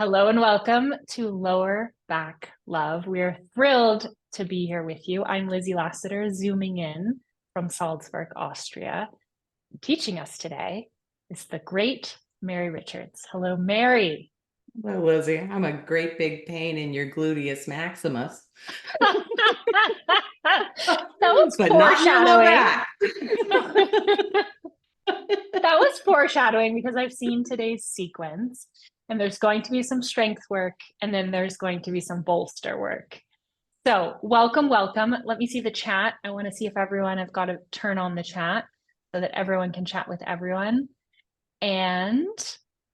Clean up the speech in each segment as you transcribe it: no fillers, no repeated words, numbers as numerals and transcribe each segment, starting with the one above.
Hello and welcome to Lower Back Love. We are thrilled to be here with you. I'm Lizzie Lassiter, zooming in from Salzburg, Austria. Teaching us today is the great Mary Richards. Hello, Mary. Well, Lizzie, I'm a great big pain in your gluteus maximus, That was but not in your low foreshadowing. back. That was foreshadowing because I've seen today's sequence, and there's going to be some strength work, and then there's going to be some bolster work. So, welcome, welcome. Let me see the chat. I want to see if everyone, I've got to turn on the chat so that everyone can chat with everyone. And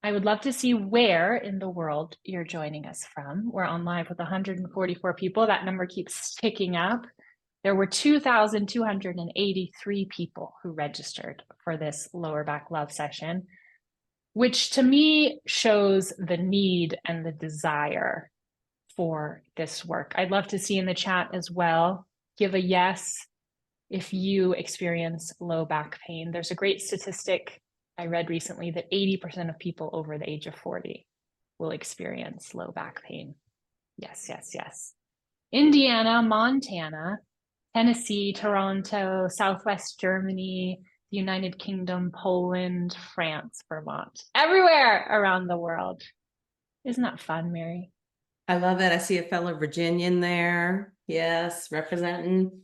I would love to see where in the world you're joining us from. We're on live with 144 people. That number keeps ticking up. There were 2,283 people who registered for this lower back love session, which to me shows the need and the desire for this work. I'd love to see in the chat as well. Give a yes if you experience low back pain. There's a great statistic I read recently that 80% of people over the age of 40 will experience low back pain. Yes, yes, yes. Indiana, Montana, Tennessee, Toronto, Southwest Germany, the United Kingdom, Poland, France, Vermont, everywhere around the world. Isn't that fun, Mary? I love it. I see a fellow Virginian there. Yes, representing.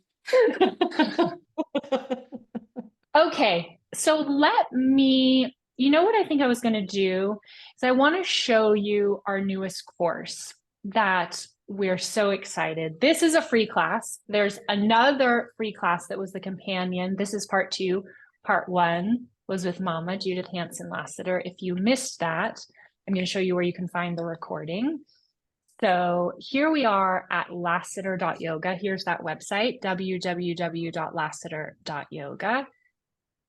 Okay, so you know what I think I was going to do is I want to show you our newest course that we're so excited. This is a free class. There's another free class that was the companion. This is part two. Part one was with Mama Judith Hanson Lassiter. If you missed that, I'm going to show you where you can find the recording. So here we are at lassiter.yoga. Here's that website, www.lassiter.yoga.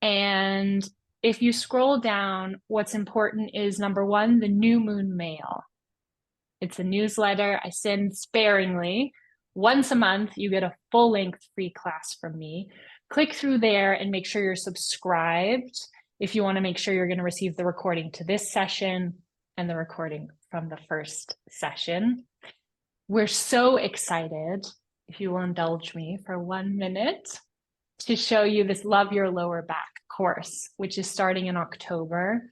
And if you scroll down, what's important is number one, the new moon mail. It's a newsletter I send sparingly. Once a month, you get a full length free class from me. Click through there and make sure you're subscribed if you want to make sure you're going to receive the recording to this session and the recording from the first session. We're so excited, if you will indulge me for 1 minute, to show you this Love Your Lower Back course, which is starting in October.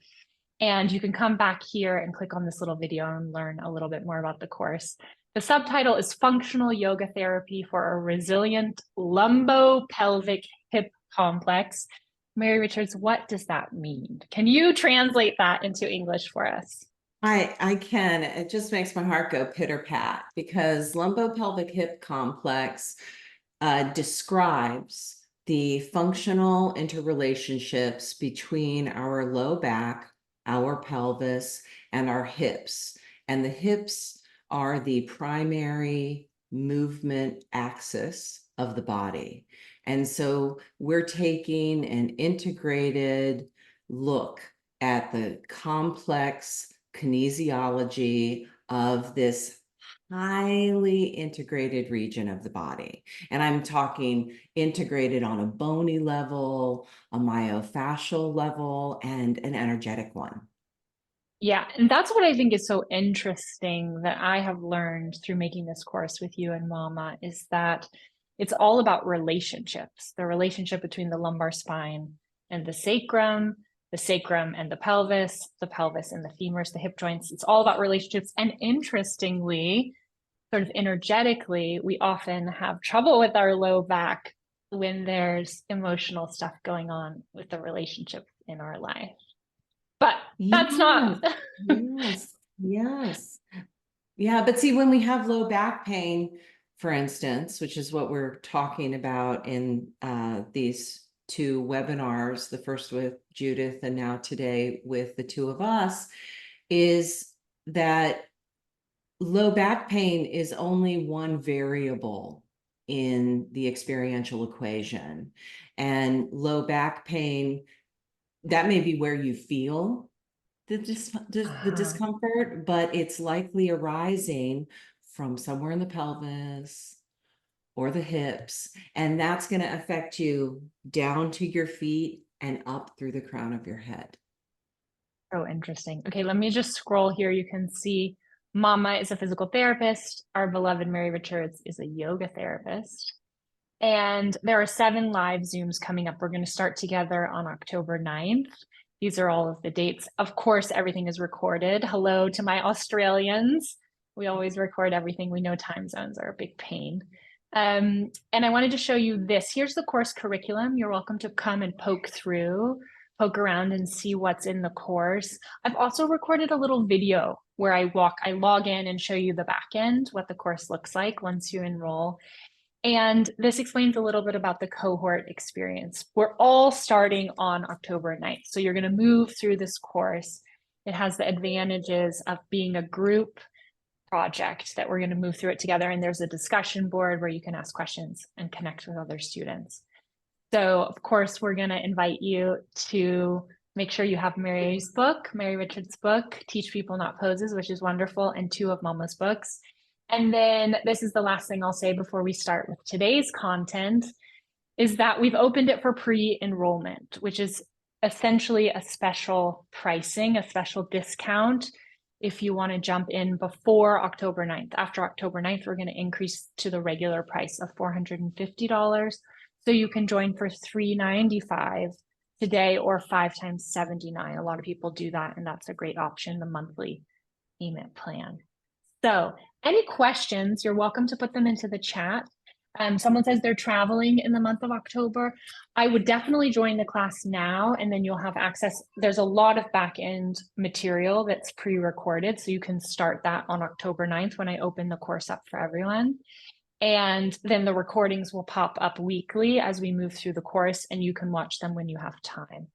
And you can come back here and click on this little video and learn a little bit more about the course. The subtitle is Functional Yoga Therapy for a Resilient Lumbopelvic Hip Complex. Mary Richards, what does that mean? Can you translate that into English for us? I can. It just makes my heart go pitter pat because lumbopelvic hip complex describes the functional interrelationships between our low back, our pelvis, and our hips. And the hips are the primary movement axis of the body. And so we're taking an integrated look at the complex kinesiology of this highly integrated region of the body. And I'm talking integrated on a bony level, a myofascial level, and an energetic one. Yeah, and that's what I think is so interesting that I have learned through making this course with you and Mama is that it's all about relationships, the relationship between the lumbar spine and the sacrum and the pelvis and the femurs, the hip joints. It's all about relationships. And interestingly, sort of energetically, we often have trouble with our low back when there's emotional stuff going on with the relationships in our life. But that's not. Yes, yes. Yeah, but see, when we have low back pain, for instance, which is what we're talking about in these two webinars, the first with Judith and now today with the two of us, is that low back pain is only one variable in the experiential equation. And low back pain, that may be where you feel the discomfort, but it's likely arising from somewhere in the pelvis or the hips, and that's going to affect you down to your feet and up through the crown of your head. So interesting. Okay, let me just scroll here. You can see Mama is a physical therapist. Our beloved Mary Richards is a yoga therapist. And there are 7 live Zooms coming up. We're going to start together on October 9th. These are all of the dates. Of course, everything is recorded. Hello to my Australians. We always record everything. We know time zones are a big pain. And I wanted to show you this. Here's the course curriculum. You're welcome to come and poke around and see what's in the course. I've also recorded a little video where I log in and show you the back end, what the course looks like once you enroll. And this explains a little bit about the cohort experience. We're all starting on October 9th. So you're going to move through this course. It has the advantages of being a group project that we're going to move through it together. And there's a discussion board where you can ask questions and connect with other students. So of course, we're going to invite you to make sure you have Mary's book, Mary Richards' book, Teach People Not Poses, which is wonderful, and 2 of Mama's books. And then this is the last thing I'll say before we start with today's content, is that we've opened it for pre-enrollment, which is essentially a special pricing, a special discount if you want to jump in before October 9th. After October 9th, we're going to increase to the regular price of $450. So you can join for $395 today or 5 times $79. A lot of people do that, and that's a great option, the monthly payment plan. So any questions, you're welcome to put them into the chat. Someone says they're traveling in the month of October. I would definitely join the class now, and then you'll have access. There's a lot of back end material that's pre-recorded, so you can start that on October 9th when I open the course up for everyone. And then the recordings will pop up weekly as we move through the course, and you can watch them when you have time.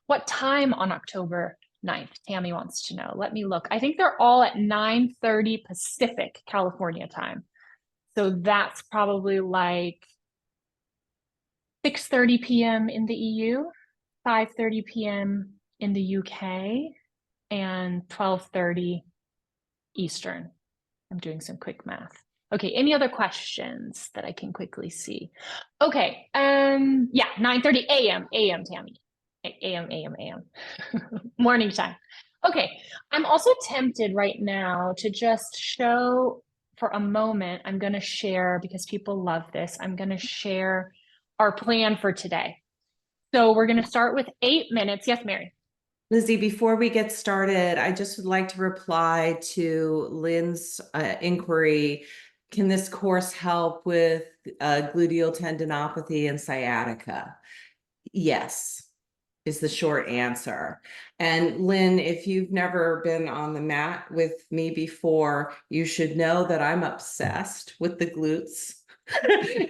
What time on October 9th? Tammy wants to know. Let me look. I think they're all at 9:30 Pacific California time. So that's probably like 6:30 p.m. in the EU, 5:30 p.m. in the UK, and 12:30 Eastern. I'm doing some quick math. Okay, any other questions that I can quickly see? Okay, yeah, 9:30 a.m. Tammy. A.m. Morning time. Okay, I'm also tempted right now to just show for a moment. I'm going to share, because people love this, I'm going to share our plan for today. So we're going to start with 8 minutes. Yes, Mary. Lizzie, before we get started, I just would like to reply to Lynn's inquiry. Can this course help with gluteal tendinopathy and sciatica? Yes, is the short answer. And Lynn, if you've never been on the mat with me before, you should know that I'm obsessed with the glutes.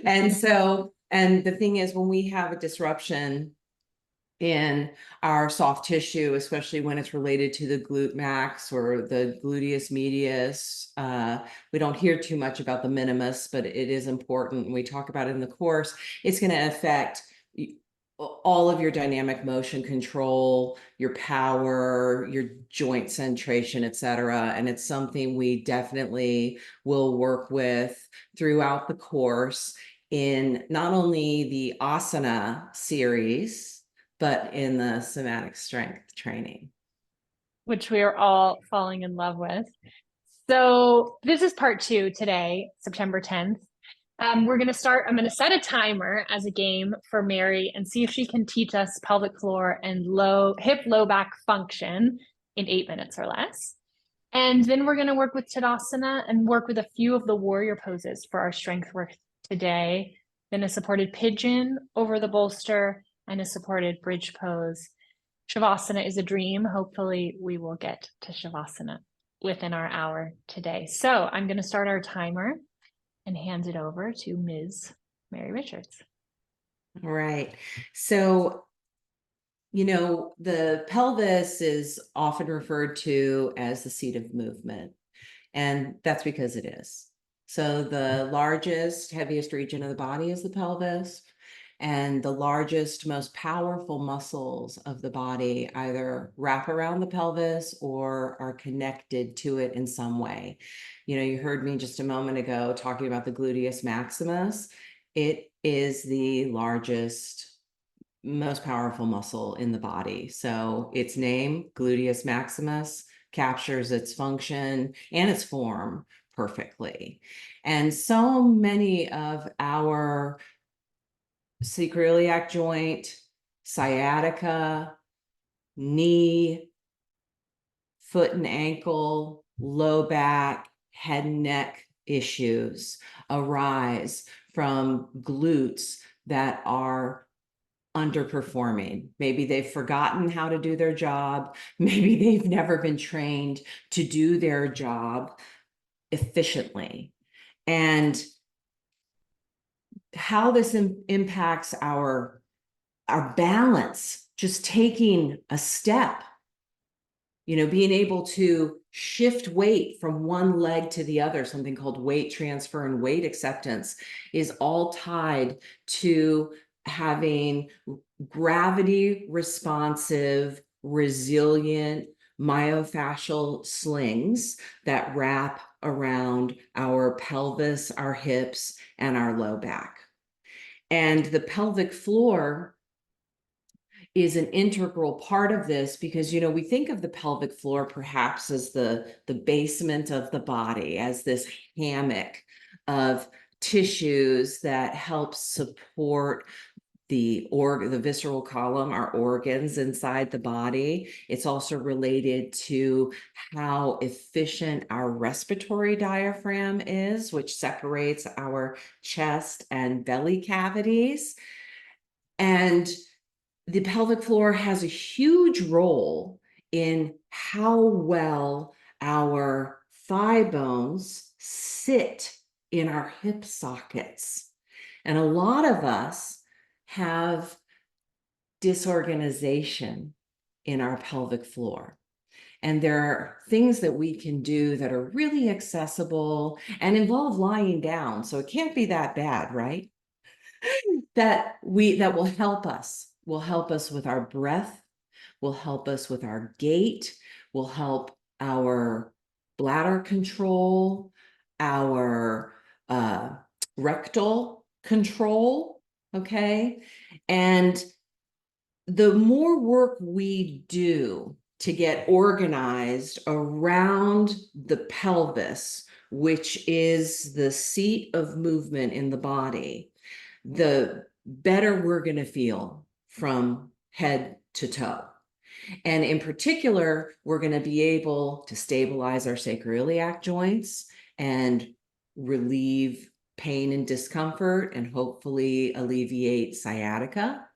And the thing is, when we have a disruption in our soft tissue, especially when it's related to the glute max or the gluteus medius. We don't hear too much about the minimus, but it is important. We talk about it in the course. It's going to affect all of your dynamic motion control, your power, your joint centration, etc. And it's something we definitely will work with throughout the course in not only the asana series, but in the somatic strength training, which we are all falling in love with. So this is part 2 today, September 10th. We're going to start, I'm going to set a timer as a game for Mary and see if she can teach us pelvic floor and hip low back function in 8 minutes or less. And then we're going to work with Tadasana and work with a few of the warrior poses for our strength work today. Then a supported pigeon over the bolster and a supported bridge pose. Shavasana is a dream. Hopefully we will get to Shavasana within our hour today. So I'm going to start our timer and hand it over to Ms. Mary Richards. All right. So, the pelvis is often referred to as the seat of movement, and that's because it is. So the largest, heaviest region of the body is the pelvis, and the largest, most powerful muscles of the body either wrap around the pelvis or are connected to it in some way. You heard me just a moment ago talking about the gluteus maximus. It is the largest, most powerful muscle in the body. So its name, gluteus maximus, captures its function and its form perfectly. And so many of our sacroiliac joint, sciatica, knee, foot and ankle, low back, head and neck issues arise from glutes that are underperforming. Maybe they've forgotten how to do their job. Maybe they've never been trained to do their job efficiently. And how this impacts our balance, just taking a step, being able to shift weight from one leg to the other, something called weight transfer and weight acceptance, is all tied to having gravity responsive, resilient myofascial slings that wrap around our pelvis, our hips, and our low back. And the pelvic floor is an integral part of this because, we think of the pelvic floor perhaps as the basement of the body, as this hammock of tissues that help support the visceral column, our organs inside the body. It's also related to how efficient our respiratory diaphragm is, which separates our chest and belly cavities. And the pelvic floor has a huge role in how well our thigh bones sit in our hip sockets. And a lot of us have disorganization in our pelvic floor. And there are things that we can do that are really accessible and involve lying down. So it can't be that bad, right? that will help us with our breath, will help us with our gait, will help our bladder control, our rectal control. Okay. And the more work we do to get organized around the pelvis, which is the seat of movement in the body, the better we're going to feel from head to toe. And in particular, we're going to be able to stabilize our sacroiliac joints and relieve pain and discomfort and hopefully alleviate sciatica.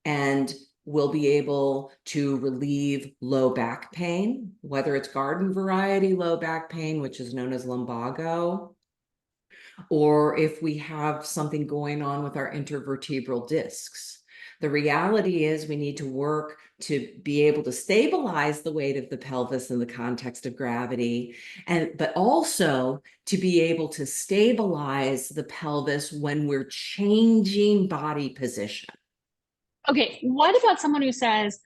And we'll be able to relieve low back pain, whether it's garden variety low back pain, which is known as lumbago, or if we have something going on with our intervertebral discs. The reality is we need to work to be able to stabilize the weight of the pelvis in the context of gravity, but also to be able to stabilize the pelvis when we're changing body position. Okay, what about someone who says,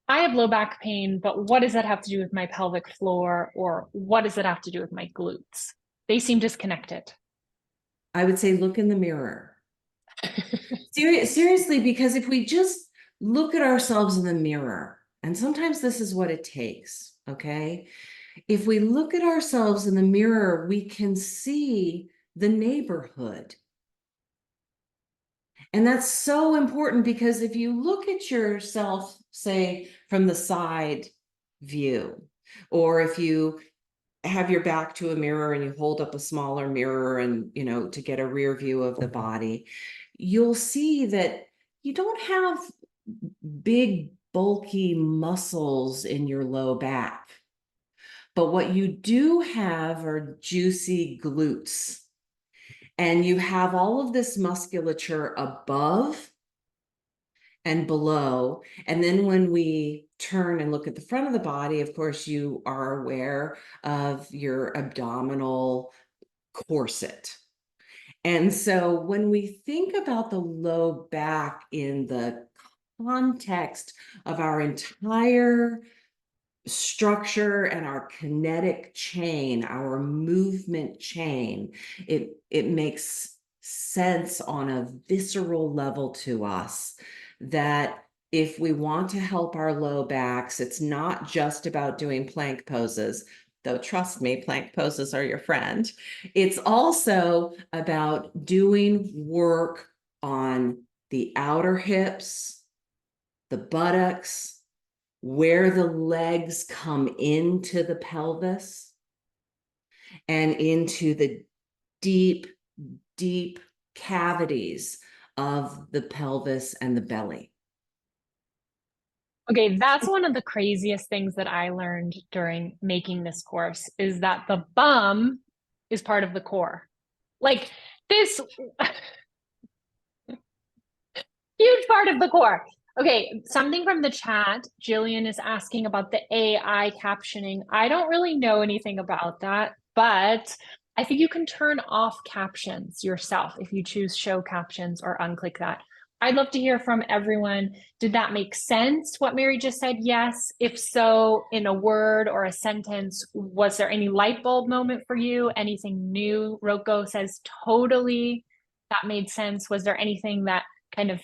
I have low back pain, but what does that have to do with my pelvic floor? Or what does it have to do with my glutes? They seem disconnected. I would say look in the mirror. Seriously, because if we just look at ourselves in the mirror, and sometimes this is what it takes, okay? If we look at ourselves in the mirror, we can see the neighborhood. And that's so important because if you look at yourself, say, from the side view, or if you have your back to a mirror and you hold up a smaller mirror and, to get a rear view of the body, you'll see that you don't have big, bulky muscles in your low back. But what you do have are juicy glutes. And you have all of this musculature above and below. And then when we turn and look at the front of the body, of course, you are aware of your abdominal corset. And so when we think about the low back in the context of our entire structure and our kinetic chain, our movement chain, it makes sense on a visceral level to us that if we want to help our low backs, it's not just about doing plank poses, though trust me, plank poses are your friend. It's also about doing work on the outer hips, the buttocks, where the legs come into the pelvis and into the deep, deep cavities of the pelvis and the belly. Okay, that's one of the craziest things that I learned during making this course is that the bum is part of the core. Like this huge part of the core. Okay, something from the chat. Jillian is asking about the AI captioning. I don't really know anything about that, but I think you can turn off captions yourself if you choose show captions or unclick that. I'd love to hear from everyone. Did that make sense, what Mary just said? Yes. If so, in a word or a sentence, was there any light bulb moment for you? Anything new? Roko says totally. That made sense. Was there anything that kind of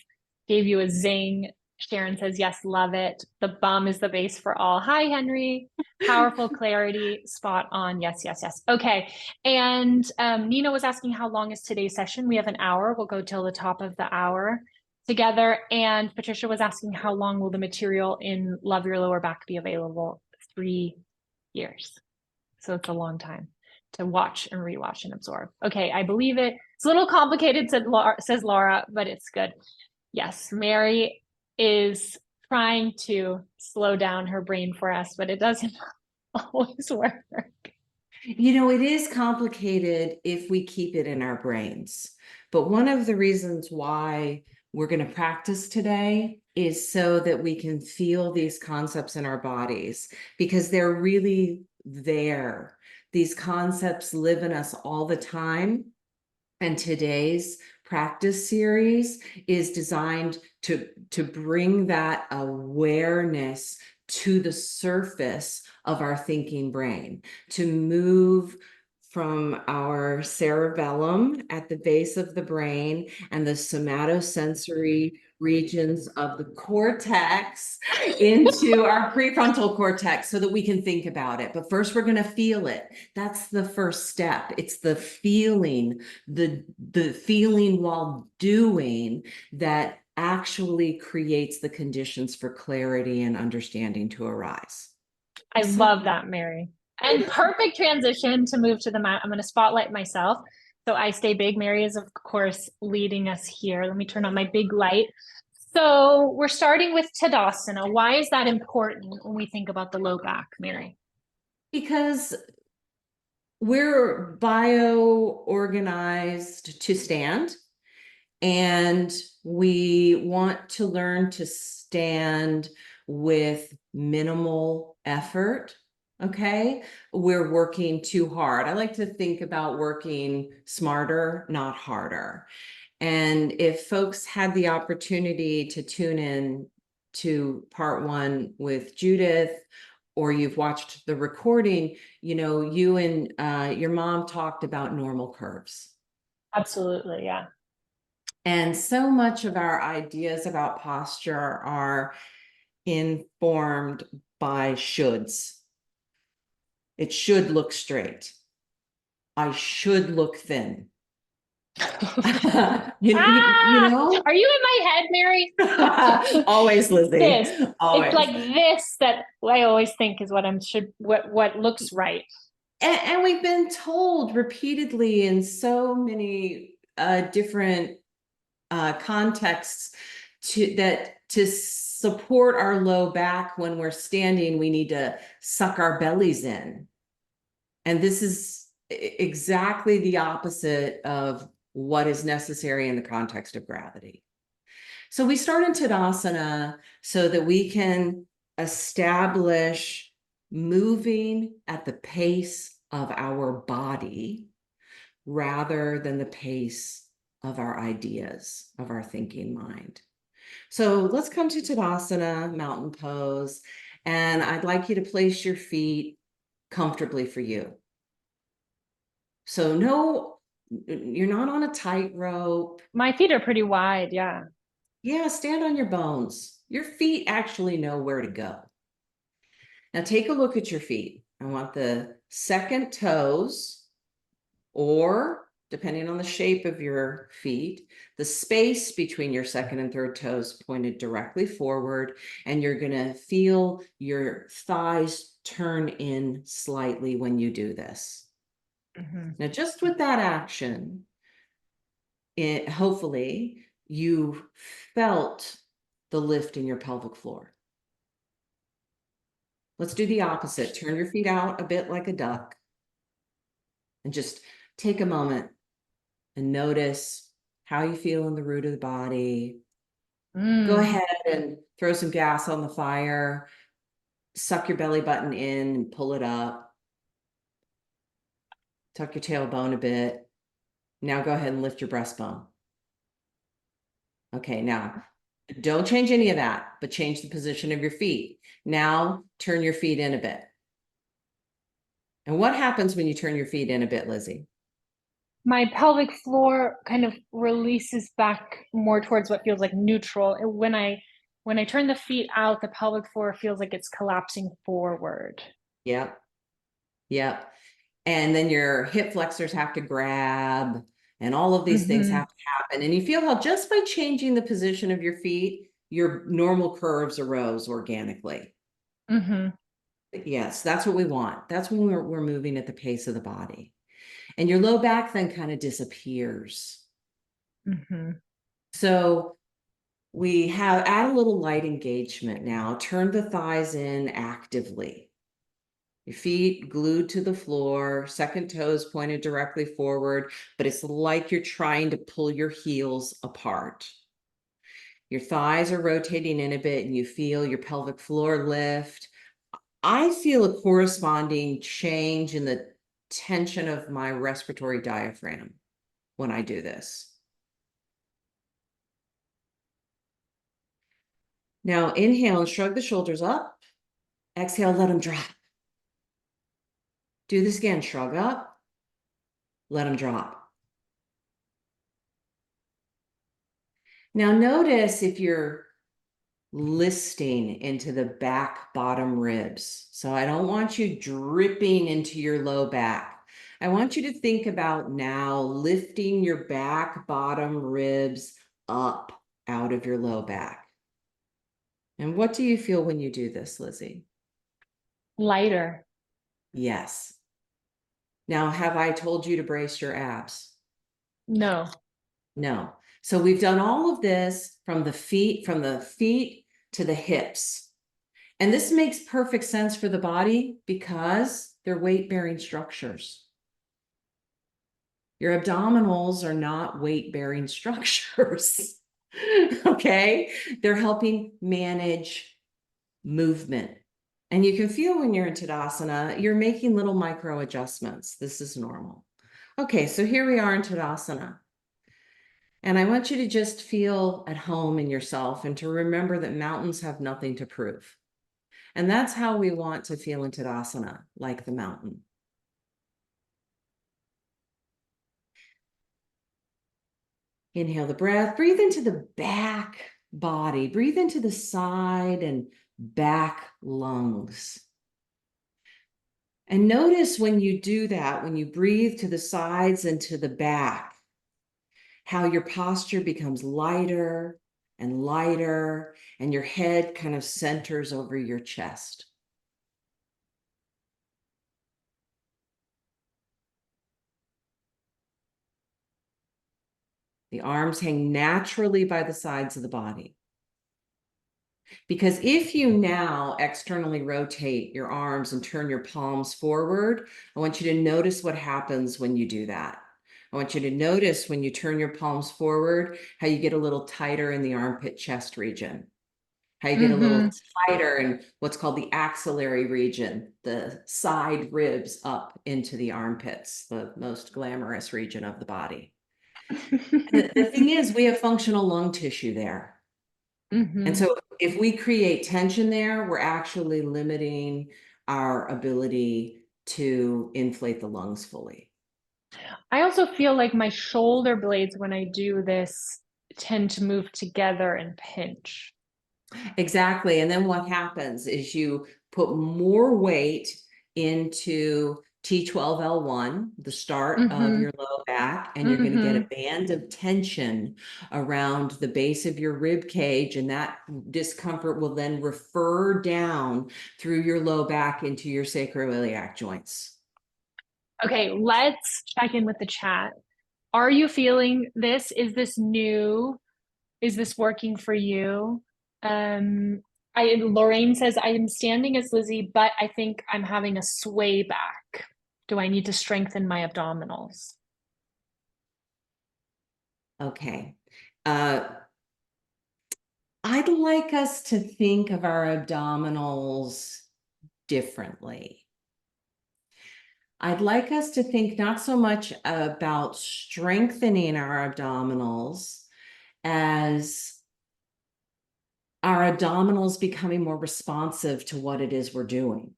gave you a zing? Sharon says, yes, love it. The bum is the base for all. Hi, Henry. Powerful clarity, spot on. Yes, yes, yes. Okay. And Nina was asking how long is today's session? We have an hour. We'll go till the top of the hour together. And Patricia was asking how long will the material in Love Your Lower Back be available? 3 years. So it's a long time to watch and rewatch and absorb. Okay, I believe it. It's a little complicated, says Laura, but it's good. Yes, Mary is trying to slow down her brain for us, but it doesn't always work. You know, it is complicated if we keep it in our brains. But one of the reasons why we're going to practice today is so that we can feel these concepts in our bodies because they're really there. These concepts live in us all the time. And today's practice series is designed to bring that awareness to the surface of our thinking brain, to move from our cerebellum at the base of the brain and the somatosensory regions of the cortex into our prefrontal cortex so that we can think about it. But first, we're going to feel it. That's the first step. It's the feeling, the feeling while doing that actually creates the conditions for clarity and understanding to arise. I love that, Mary. And perfect transition to move to the mat. I'm going to spotlight myself. So I stay big. Mary is, of course, leading us here. Let me turn on my big light. So we're starting with Tadasana. Why is that important when we think about the low back, Mary? Because we're bio-organized to stand, and we want to learn to stand with minimal effort. Okay, we're working too hard. I like to think about working smarter, not harder. And if folks had the opportunity to tune in to part one with Judith, or you've watched the recording, you know, you and your mom talked about normal curves. Absolutely, yeah. And so much of our ideas about posture are informed by shoulds. It should look straight. I should look thin. You know? Are you in my head, Mary? Always, Lizzie. This. It's Always. like this that I always think is what looks right. And we've been told repeatedly in so many different contexts to support our low back when we're standing, we need to suck our bellies in. And this is exactly the opposite of what is necessary in the context of gravity. So we start in Tadasana so that we can establish moving at the pace of our body rather than the pace of our ideas, of our thinking mind. So let's come to Tadasana, mountain pose, and I'd like you to place your feet comfortably for you. So no, you're not on a tightrope. My feet are pretty wide, yeah. Yeah, stand on your bones. Your feet actually know where to go. Now take a look at your feet. I want the second toes, or depending on the shape of your feet, the space between your second and third toes pointed directly forward, and you're going to feel your thighs turn in slightly when you do this. Now, just with that action, hopefully you felt the lift in your pelvic floor. Let's do the opposite. Turn your feet out a bit like a duck and just take a moment and notice how you feel in the root of the body. Go Mm. ahead and throw some gas on the fire, suck your belly button in and pull it up. Tuck your tailbone a bit. Now go ahead and lift your breastbone. Okay, now don't change any of that, but change the position of your feet. Now turn your feet in a bit. And what happens when you turn your feet in a bit, Lizzie? My pelvic floor kind of releases back more towards what feels like neutral. When I turn the feet out, the pelvic floor feels like it's collapsing forward. Yep. Yep. And then your hip flexors have to grab, and all of these things Mm-hmm. have to happen. And you feel how just by changing the position of your feet, your normal curves arose organically. Mm-hmm. Yes, that's what we want. That's when we're moving at the pace of the body. And your low back then kind of disappears. Mm-hmm. So we have add a little light engagement now. Turn the thighs in actively. Your feet glued to the floor, second toes pointed directly forward, but it's like you're trying to pull your heels apart. Your thighs are rotating in a bit and you feel your pelvic floor lift. I feel a corresponding change in the tension of my respiratory diaphragm when I do this. Now inhale and shrug the shoulders up. Exhale, let them drop. Do this again, shrug up, let them drop. Now notice if you're listing into the back bottom ribs. So I don't want you dripping into your low back. I want you to think about now lifting your back bottom ribs up out of your low back. And what do you feel when you do this, Lizzie? Lighter. Yes. Now, have I told you to brace your abs? No. No. So we've done all of this from the feet to the hips. And this makes perfect sense for the body because they're weight-bearing structures. Your abdominals are not weight-bearing structures. Okay? They're helping manage movement. And you can feel when you're in Tadasana, you're making little micro adjustments. This is normal. Okay, so here we are in Tadasana. And I want you to just feel at home in yourself and to remember that mountains have nothing to prove. And that's how we want to feel in Tadasana, like the mountain. Inhale the breath, breathe into the back body, breathe into the side and back lungs. And notice when you do that, when you breathe to the sides and to the back, how your posture becomes lighter and lighter, and your head kind of centers over your chest. The arms hang naturally by the sides of the body. Because if you now externally rotate your arms and turn your palms forward, I want you to notice what happens when you do that. I want you to notice when you turn your palms forward, how you get a little tighter in the armpit chest region, how you get a Mm-hmm. little tighter in what's called the axillary region, the side ribs up into the armpits, the most glamorous region of the body. The thing is, we have functional lung tissue there. And Mm-hmm. so if we create tension there, we're actually limiting our ability to inflate the lungs fully. I also feel like my shoulder blades, when I do this, tend to move together and pinch. Exactly. And then what happens is you put more weight into T12L1, the start of Mm-hmm. your low back, and you're going to get Mm-hmm. a band of tension around the base of your rib cage. And that discomfort will then refer down through your low back into your sacroiliac joints. Okay, let's check in with the chat. Are you feeling this? Is this new? Is this working for you? Um, Lorraine says, I am standing as Lizzie, but I think I'm having a sway back. Do I need to strengthen my abdominals? Okay. Uh, I'd like us to think of our abdominals differently. I'd like us to think not so much about strengthening our abdominals as our abdominals becoming more responsive to what it is we're doing.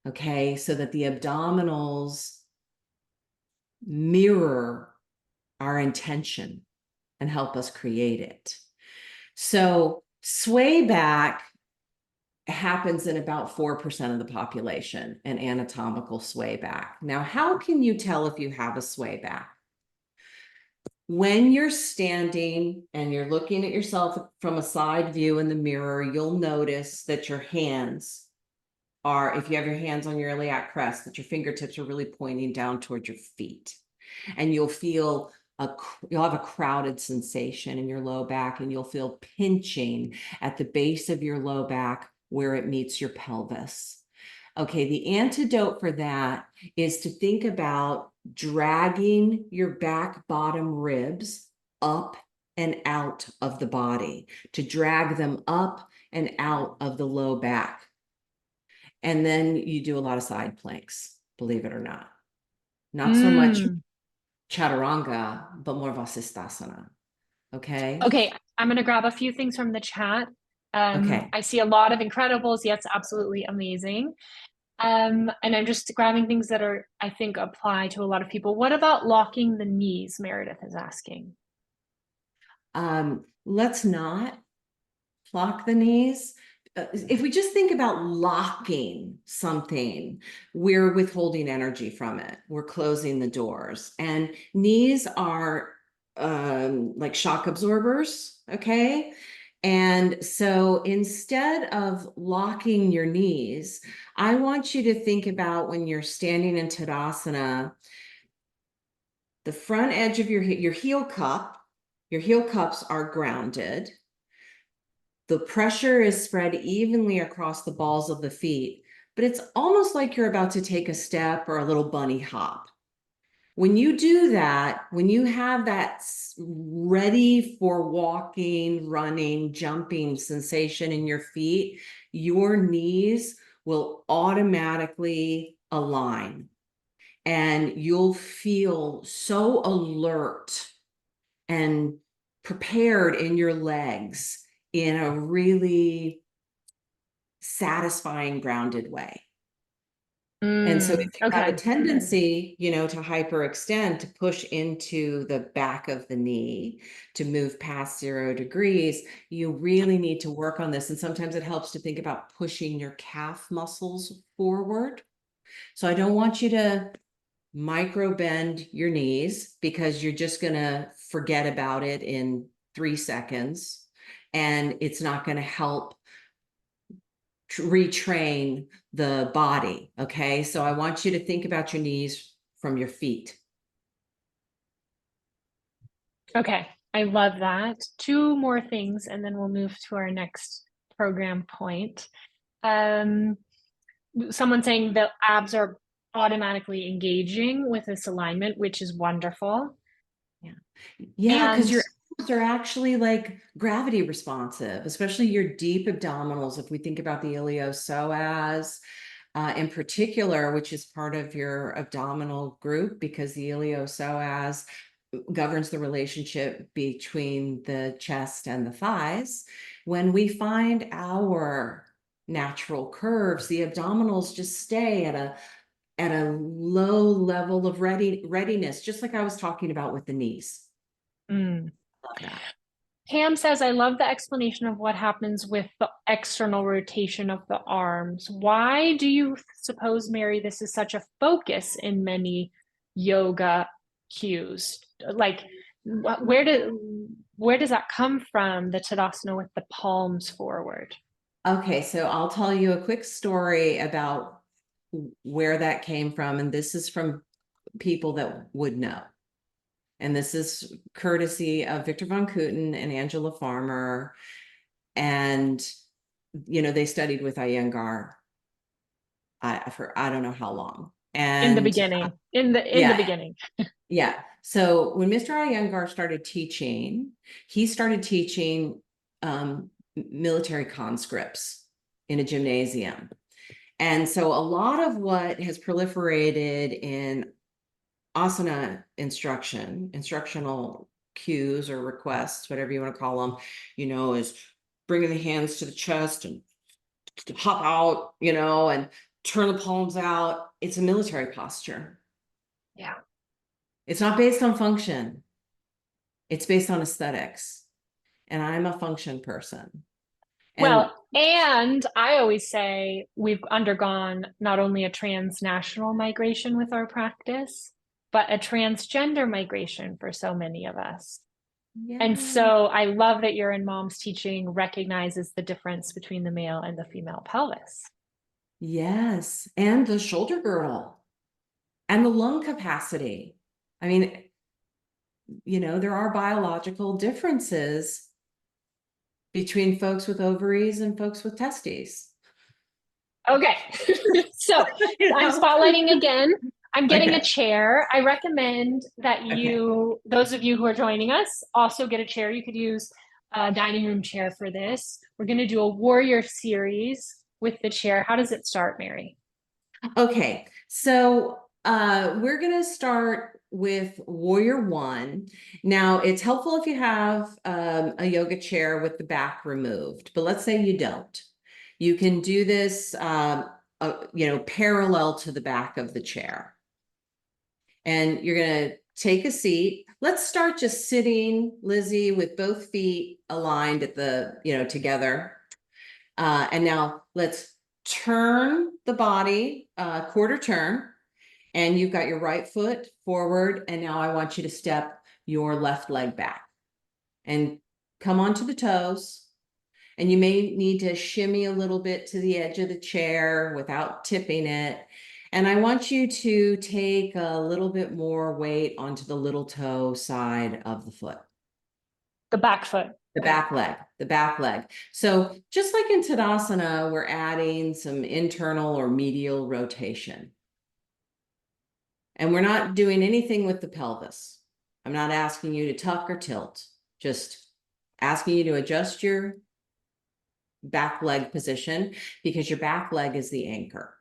Okay, so that the abdominals mirror our intention and help us create it. So, sway back happens in about 4% of the population, an anatomical sway back. Now, how can you tell if you have a sway back? When you're standing and you're looking at yourself from a side view in the mirror, you'll notice that your hands are, if you have your hands on your iliac crest, that your fingertips are really pointing down towards your feet. And you'll have a crowded sensation in your low back, and you'll feel pinching at the base of your low back where it meets your pelvis. Okay, the antidote for that is to think about dragging your back bottom ribs up and out of the body, to drag them up and out of the low back. And then you do a lot of side planks, believe it or not. Not so much Mm. chaturanga, but more vasisthasana. Okay. Okay, I'm going to grab a few things from the chat. Okay. I see a lot of incredibles. Yes, absolutely amazing. And I'm just grabbing things that are, I think, apply to a lot of people. What about locking the knees? Meredith is asking. Let's not lock the knees. If we just think about locking something, we're withholding energy from it. We're closing the doors. And knees are like shock absorbers, okay? And so instead of locking your knees, I want you to think about when you're standing in Tadasana, the front edge of your your heel cups are grounded. The pressure is spread evenly across the balls of the feet, but it's almost like you're about to take a step or a little bunny hop. When you do that, when you have that ready for walking, running, jumping sensation in your feet, your knees will automatically align and you'll feel so alert and prepared in your legs in a really satisfying, grounded way. And so if you have a Okay. tendency, to hyperextend, to push into the back of the knee, to move past 0 degrees, you really need to work on this. And sometimes it helps to think about pushing your calf muscles forward. So I don't want you to micro bend your knees because you're just going to forget about it in 3 seconds. And it's not going to help retrain the body. Okay. So I want you to think about your knees from your feet. Okay. I love that. Two more things, and then we'll move to our next program point. Um, Someone saying the abs are automatically engaging with this alignment, which is wonderful. Yeah. Yeah. Because And your abs are actually like gravity responsive, especially your deep abdominals. If we think about the iliopsoas, in particular, which is part of your abdominal group, because the iliopsoas governs the relationship between the chest and the thighs. When we find our natural curves, the abdominals just stay at a low level of readiness, just like I was talking about with the knees. mm, Love that. Pam says, I love the explanation of what happens with the external rotation of the arms. Why do you suppose, Mary, this is such a focus in many yoga cues? Like, where does that come from, the Tadasana with the palms forward? Okay, so I'll tell you a quick story about where that came from, and this is from people that would know. And this is courtesy of Victor von Kooten and Angela Farmer. And, they studied with Iyengar for I don't know how long. In the And beginning, in the yeah, beginning. yeah. So when Mr. Iyengar started teaching, he started teaching military conscripts in a gymnasium. And so a lot of what has proliferated in asana instructional cues or requests, whatever you want to call them, is bringing the hands to the chest and hop out, and turn the palms out. It's a military posture. Yeah. It's not based on function. It's based on aesthetics. And I'm a function person. And Well, and I always say we've undergone not only a transnational migration with our practice, but a transgender migration for so many of us. And yeah, so I love that your in mom's teaching recognizes the difference between the male and the female pelvis. yes. And the shoulder girdle and the lung capacity. I mean, there are biological differences between folks with ovaries and folks with testes. Okay. So You I'm know? spotlighting again. I'm getting a Okay. chair. I recommend that Okay. those of you who are joining us, also get a chair. You could use a dining room chair for this. We're going to do a warrior series with the chair. How does it start, Mary? Okay. So we're gonna start with Warrior One. Now it's helpful if you have a yoga chair with the back removed, but let's say you don't. You can do this parallel to the back of the chair. And you're going to take a seat. Let's start just sitting, Lizzie, with both feet aligned at together. And now let's turn the body, quarter turn. And you've got your right foot forward. And now I want you to step your left leg back and come onto the toes. And you may need to shimmy a little bit to the edge of the chair without tipping it. And I want you to take a little bit more weight onto the little toe side of the foot. The back foot. The Okay. back leg, the back leg. So just like in Tadasana, we're adding some internal or medial rotation. And we're not doing anything with the pelvis. I'm not asking you to tuck or tilt, just asking you to adjust your back leg position because your back leg is the anchor.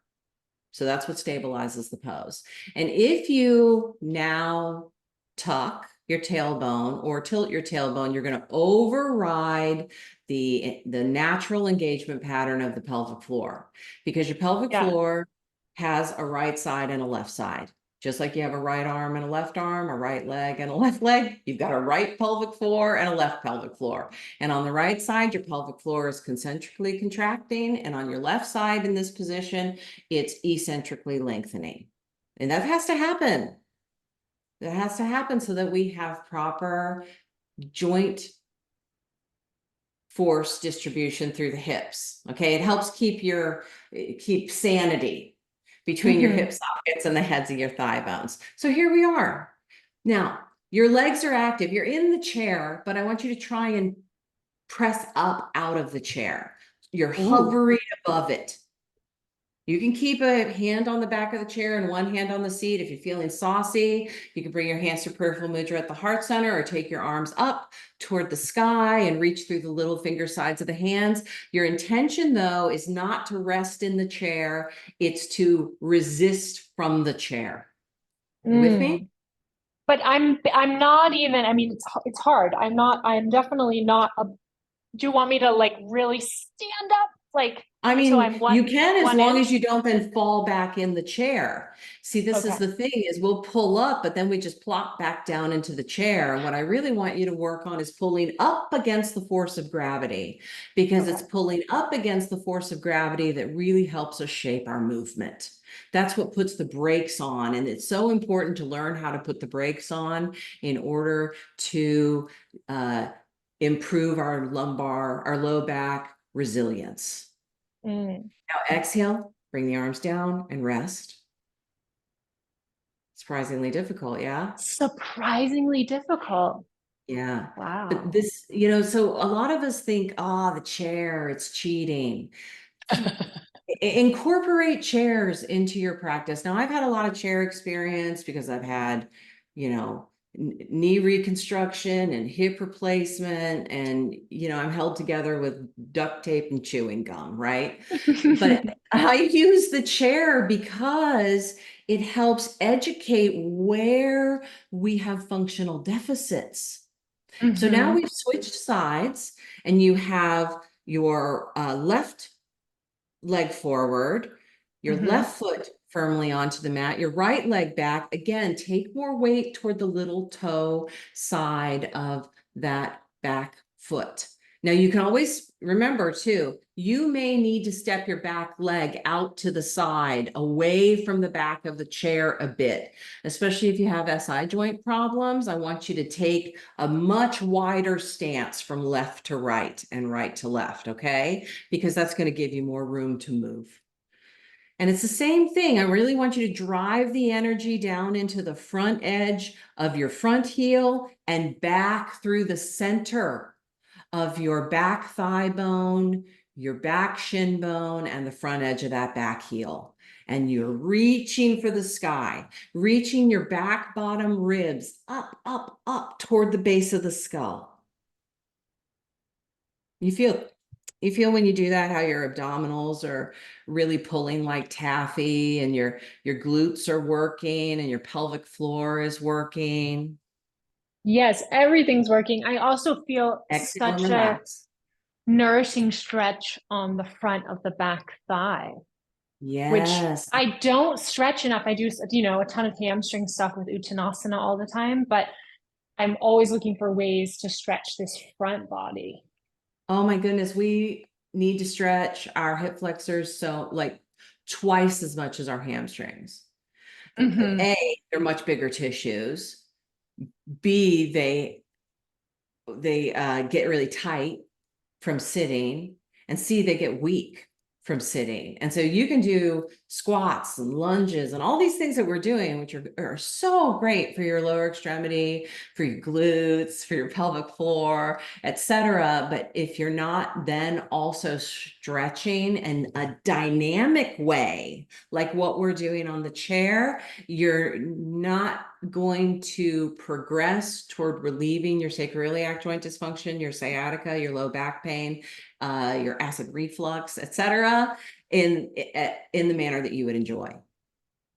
So that's what stabilizes the pose. And if you now tuck your tailbone or tilt your tailbone, you're going to override the natural engagement pattern of the pelvic floor because your pelvic Yeah. floor has a right side and a left side. Just like you have a right arm and a left arm, a right leg and a left leg, you've got a right pelvic floor and a left pelvic floor. And on the right side, your pelvic floor is concentrically contracting. And on your left side in this position, it's eccentrically lengthening. And that has to happen. That has to happen so that we have proper joint force distribution through the hips. Okay, it helps keep sanity between your hip Mm-hmm. sockets and the heads of your thigh bones. So here we are. Now, your legs are active. You're in the chair, but I want you to try and press up out of the chair. You're Ooh. hovering above it. You can keep a hand on the back of the chair and one hand on the seat. If you're feeling saucy, you can bring your hands to peripheral mudra at the heart center or take your arms up toward the sky and reach through the little finger sides of the hands. Your intention, though, is not to rest in the chair. It's to resist from the chair. You with me? Mm. But I'm not even, I mean, it's hard. I'm definitely not do you want me to like really stand up? Like I So mean, I'm you can as one long as inch. you don't then fall back in the chair. See, this is Okay. the thing is we'll pull up, but then we just plop back down into the chair. And what I really want you to work on is pulling up against the force of gravity because Okay. it's pulling up against the force of gravity that really helps us shape our movement. That's what puts the brakes on. And it's so important to learn how to put the brakes on in order to uh, improve our lumbar, our low back resilience. Mm. Now exhale, bring the arms down and rest. Surprisingly difficult, yeah? Surprisingly difficult. Yeah. But Wow. this, so a lot of us think, the chair, it's cheating. Incorporate chairs into your practice. Now, I've had a lot of chair experience because I've had, knee reconstruction and hip replacement, and, I'm held together with duct tape and chewing gum, right? But I use the chair because it helps educate where we have functional deficits. So now Hmm. we've switched sides, and you have your left leg forward, your Hmm. left foot firmly onto the mat, your right leg back. Again, take more weight toward the little toe side of that back foot. Now, you can always remember too, you may need to step your back leg out to the side, away from the back of the chair a bit, especially if you have SI joint problems. I want you to take a much wider stance from left to right and right to left, okay? Because that's going to give you more room to move. And it's the same thing. I really want you to drive the energy down into the front edge of your front heel and back through the center of your back thigh bone, your back shin bone, and the front edge of that back heel. And you're reaching for the sky, reaching your back bottom ribs up, up, up toward the base of the skull. You feel you feel when you do that how your abdominals are really pulling like taffy and your glutes are working and your pelvic floor is working. Yes, everything's working. I also feel Exhale and such a relax. nourishing stretch on the front of the back thigh, which Yes. I don't stretch enough. I do, a ton of hamstring stuff with Uttanasana all the time, but I'm always looking for ways to stretch this front body. Oh my goodness, we need to stretch our hip flexors so like twice as much as our hamstrings. Hmm. A, they're much bigger tissues. B, they get really tight from sitting, and C, they get weak from sitting. And so you can do squats and lunges and all these things that we're doing, which are so great for your lower extremity, for your glutes, for your pelvic floor, etc. But if you're not then also stretching in a dynamic way, like what we're doing on the chair, you're not going to progress toward relieving your sacroiliac joint dysfunction, your sciatica, your low back pain, your acid reflux, etc., in the manner that you would enjoy.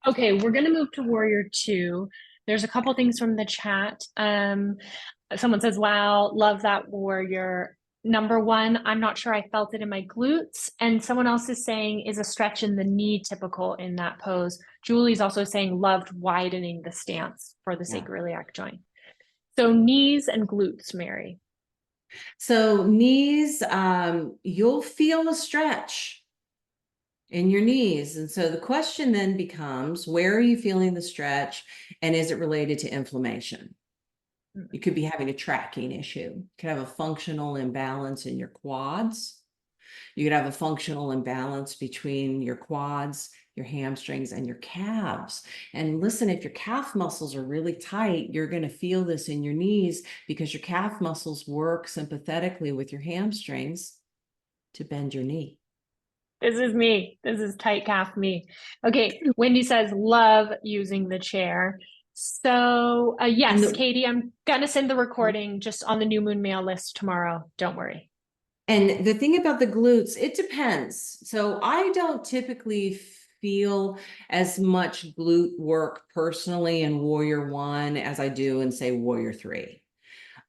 Okay, we're gonna move to Warrior Two. There's a couple things from the chat. Someone says, "Wow, love that warrior." Number one, I'm not sure I felt it in my glutes. And someone else is saying, "Is a stretch in the knee typical in that pose?" Julie's also saying, "Loved widening the stance for the Yeah. sacroiliac joint." So knees and glutes, Mary. So knees, you'll feel a stretch in your knees. And so the question then becomes, where are you feeling the stretch, and is it related to inflammation? You could be having a tracking issue. You could have a functional imbalance in your quads. You could have a functional imbalance between your quads, your hamstrings, and your calves. And listen, if your calf muscles are really tight, you're going to feel this in your knees because your calf muscles work sympathetically with your hamstrings to bend your knee. This is me. This is tight calf me. Okay, Wendy says, "Love using the chair." So, And yes, the Katie, I'm gonna send the recording just on the new moon mail list tomorrow. Don't worry. And the thing about the glutes, it depends. So I don't typically feel as much glute work personally in Warrior One as I do in, say, Warrior Three.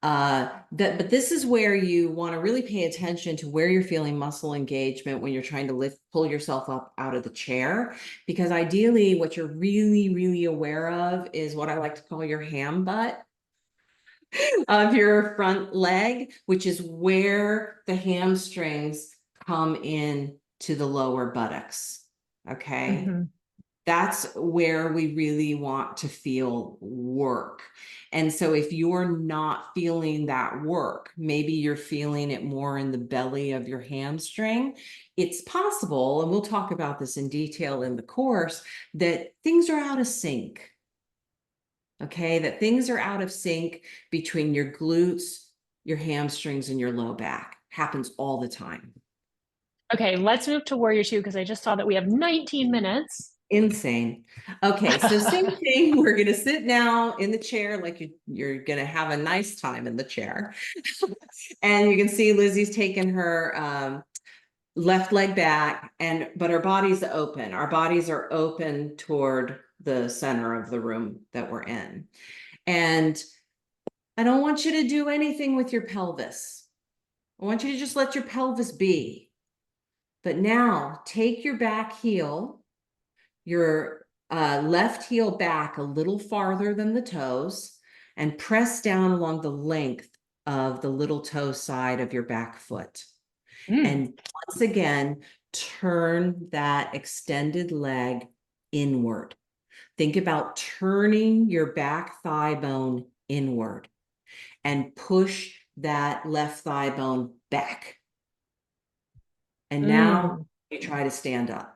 But this is where you want to really pay attention to where you're feeling muscle engagement when you're trying to pull yourself up out of the chair. Because ideally, what you're really, really aware of is what I like to call your ham butt of your front leg, which is where the hamstrings come in to the lower buttocks. Okay. Hmm. That's where we really want to feel work. And so if you're not feeling that work, maybe you're feeling it more in the belly of your hamstring, it's possible, and we'll talk about this in detail in the course, that things are out of sync. Okay, that things are out of sync between your glutes, your hamstrings, and your low back. Happens all the time. Okay, let's move to Warrior Two because I just saw that we have 19 minutes. Insane. Okay, so same thing. We're going to sit now in the chair like you're going to have a nice time in the chair. And you can see Lizzie's taken her left leg back, but our body's open. Our bodies are open toward the center of the room that we're in. And I don't want you to do anything with your pelvis. I want you to just let your pelvis be. But now take your back heel, your left heel back a little farther than the toes, and press down along the length of the little toe side of your back foot. Mm. And once again, turn that extended leg inward. Think about turning your back thigh bone inward and push that left thigh bone back. And now Mm. you try to stand up.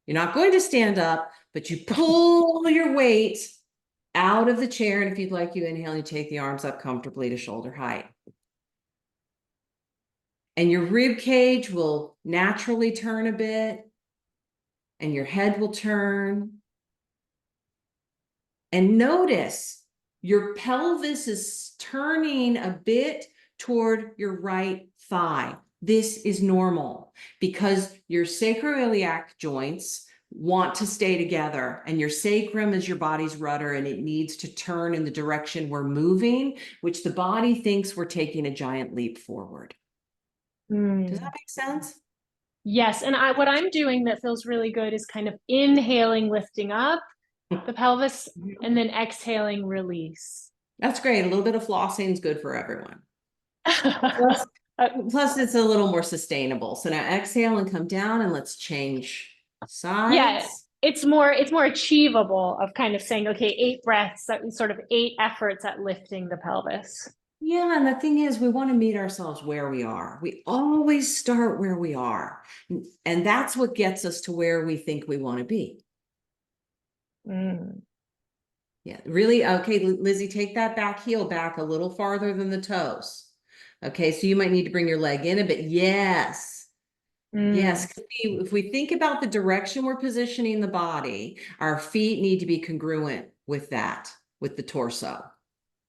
You're not going to stand up, but you pull your weight out of the chair. And if you'd like, you inhale and you take the arms up comfortably to shoulder height. And your rib cage will naturally turn a bit, and your head will turn. And notice your pelvis is turning a bit toward your right thigh. This is normal because your sacroiliac joints want to stay together, and your sacrum is your body's rudder, and it needs to turn in the direction we're moving, which the body thinks we're taking a giant leap forward. Does Mm. that make sense? Yes, and what I'm doing that feels really good is kind of inhaling, lifting up the pelvis, and then exhaling, release. That's great. A little bit of flossing is good for everyone. Plus, Uh, plus, it's a little more sustainable. So now exhale and come down, and let's change yeah, sides. it's more achievable of kind of saying, okay, 8 breaths, that sort of 8 efforts at lifting the pelvis. Yeah, and the thing is, we want to meet ourselves where we are. We always start where we are. And that's what gets us to where we think we want to be. Mm. Yeah, really. Okay, Lizzie, take that back heel back a little farther than the toes. Okay, so you might need to bring your leg in a bit. Yes. Mm. Yes, if we think about the direction we're positioning the body, our feet need to be congruent with that, with the torso.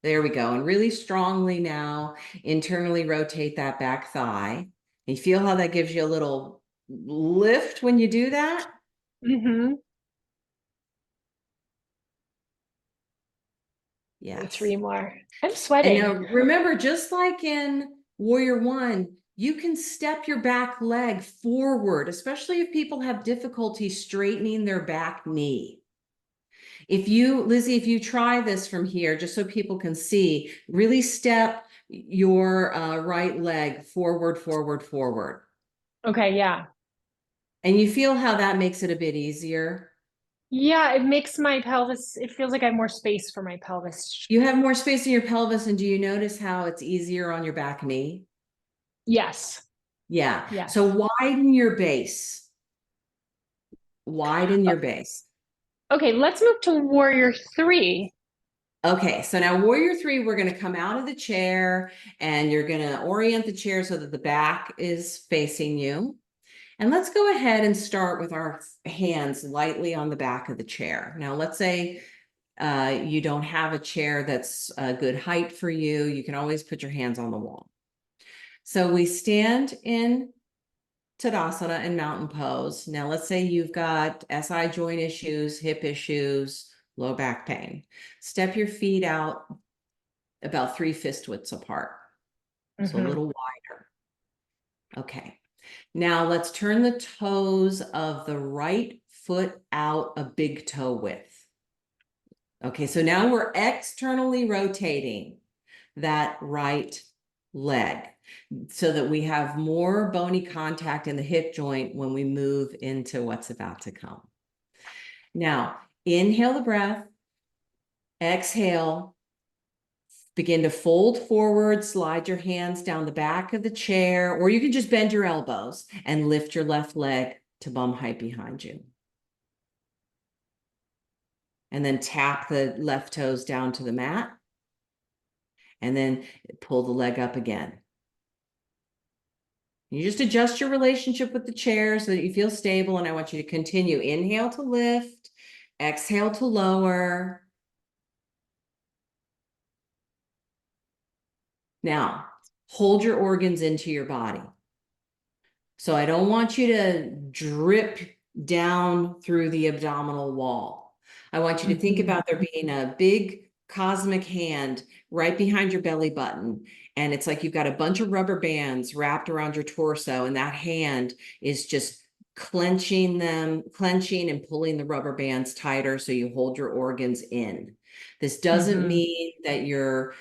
There we go. And really strongly now, internally rotate that back thigh. You feel how that gives you a little lift when you do that? Mm-hmm. Yes. 3 more. I'm And now sweating. remember, just like in Warrior One, you can step your back leg forward, especially if people have difficulty straightening their back knee. If you, Lizzie, if you try this from here, just so people can see, really step your right leg forward, forward, forward. Okay, yeah. And you feel how that makes it a bit easier. Yeah, it makes my pelvis, it feels like I have more space for my pelvis. You have more space in your pelvis, and do you notice how it's easier on your back knee? Yes, Yeah. yes. So widen your base. Widen your base. Okay, let's move to Warrior Three. Okay, so now Warrior Three, we're going to come out of the chair, and you're going to orient the chair so that the back is facing you. And let's go ahead and start with our hands lightly on the back of the chair. Now, let's say you don't have a chair that's a good height for you. You can always put your hands on the wall. So we stand in Tadasana and mountain pose. Now, let's say you've got SI joint issues, hip issues, low back pain. Step your feet out about 3 fist widths apart. So a Mm-hmm. little wider. Okay. Now let's turn the toes of the right foot out a big toe width. Okay, so now we're externally rotating that right leg so that we have more bony contact in the hip joint when we move into what's about to come. Now, inhale the breath, exhale, begin to fold forward, slide your hands down the back of the chair, or you can just bend your elbows and lift your left leg to bum height behind you. And then tap the left toes down to the mat. And then pull the leg up again. You just adjust your relationship with the chair so that you feel stable. And I want you to continue. Inhale to lift, exhale to lower. Now, hold your organs into your body. So I don't want you to drip down through the abdominal wall. I want you to think Mm-hmm. about there being a big cosmic hand right behind your belly button. And it's like you've got a bunch of rubber bands wrapped around your torso, and that hand is just clenching and pulling the rubber bands tighter so you hold your organs in. This doesn't Mm-hmm. mean that you're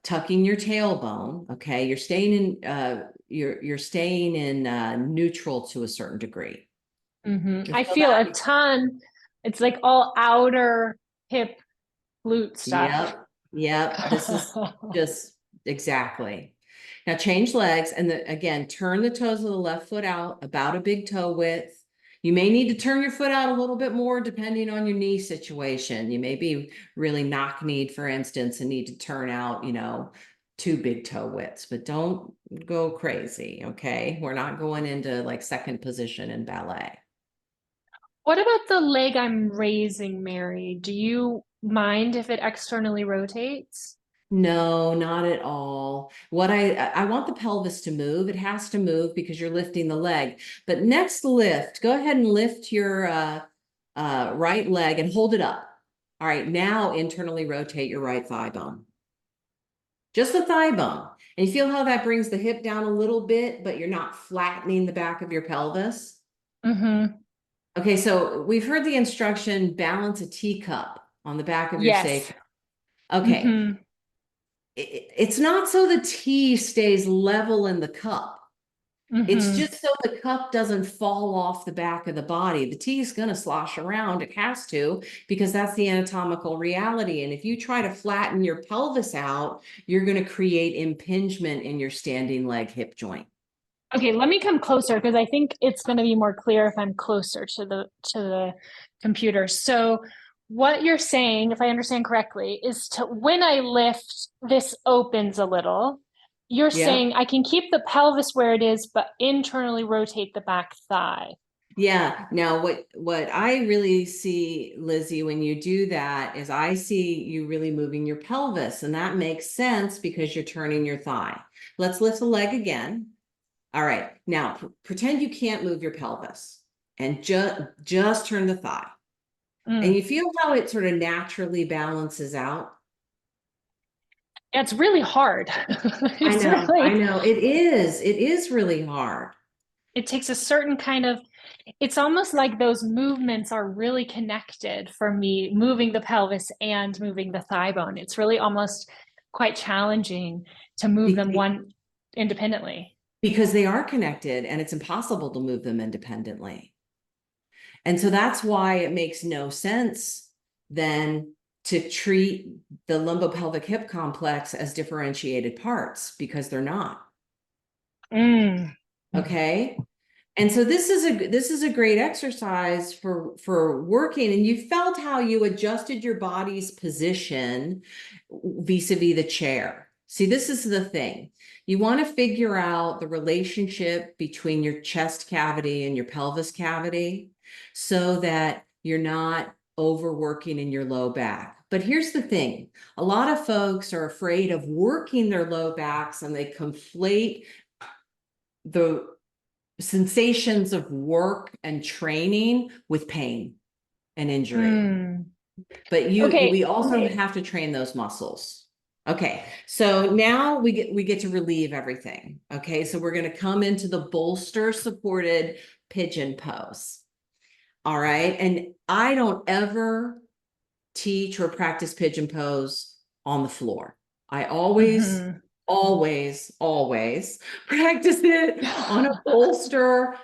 tucking your tailbone. Okay, you're staying in neutral to a certain degree. Mm-hmm. You I feel feel a that? ton. It's like all outer hip glute stuff. Yep. Yep. This is just exactly. Now change legs and again, turn the toes of the left foot out about a big toe width. You may need to turn your foot out a little bit more depending on your knee situation. You may be really knock-kneed, for instance, and need to turn out, 2 big toe widths, but don't go crazy. Okay. We're not going into like second position in ballet. What about the leg I'm raising, Mary? Do you mind if it externally rotates? No, not at all. I want the pelvis to move. It has to move because you're lifting the leg. But next lift, go ahead and lift your right leg and hold it up. All right, now internally rotate your right thigh bone. Just the thigh bone. And you feel how that brings the hip down a little bit, but you're not flattening the back of your pelvis. Mm-hmm. Okay, so we've heard the instruction, balance a teacup on the back of your Yes. sacrum. Okay, Mm-hmm. it's not so the tea stays level in the cup. It's Mm-hmm. just so the cup doesn't fall off the back of the body. The tea is going to slosh around. It has to, because that's the anatomical reality. And if you try to flatten your pelvis out, you're going to create impingement in your standing leg hip joint. Okay, let me come closer because I think it's going to be more clear if I'm closer to the computer. So what you're saying, if I understand correctly, is to when I lift, this opens a little. You're saying Yep. I can keep the pelvis where it is, but internally rotate the back thigh. Yeah. Now, what I really see, Lizzie, when you do that is I see you really moving your pelvis, and that makes sense because you're turning your thigh. Let's lift the leg again. All right. Now pretend you can't move your pelvis and just turn the thigh. And Mm. you feel how it sort of naturally balances out. It's really hard. I It's know, I really, know. It is. It is really hard. it takes a certain kind of, it's almost like those movements are really connected for me, moving the pelvis and moving the thigh bone. It's really almost quite challenging to move Be- them be- one independently. because they are connected and it's impossible to move them independently. And so that's why it makes no sense then to treat the lumbopelvic hip complex as differentiated parts because they're not. Mm. Okay. And so this is a great exercise for working, and you felt how you adjusted your body's position vis-a-vis the chair. See, this is the thing. You want to figure out the relationship between your chest cavity and your pelvis cavity so that you're not overworking in your low back. But here's the thing. A lot of folks are afraid of working their low backs and they conflate the sensations of work and training with pain and injury. Mm. But we Okay. also have to train those muscles. Okay, so now we get to relieve everything. Okay, so we're going to come into the bolster supported pigeon pose. All right, and I don't ever teach or practice pigeon pose on the floor. I always, Hmm. always, always practice it on a bolster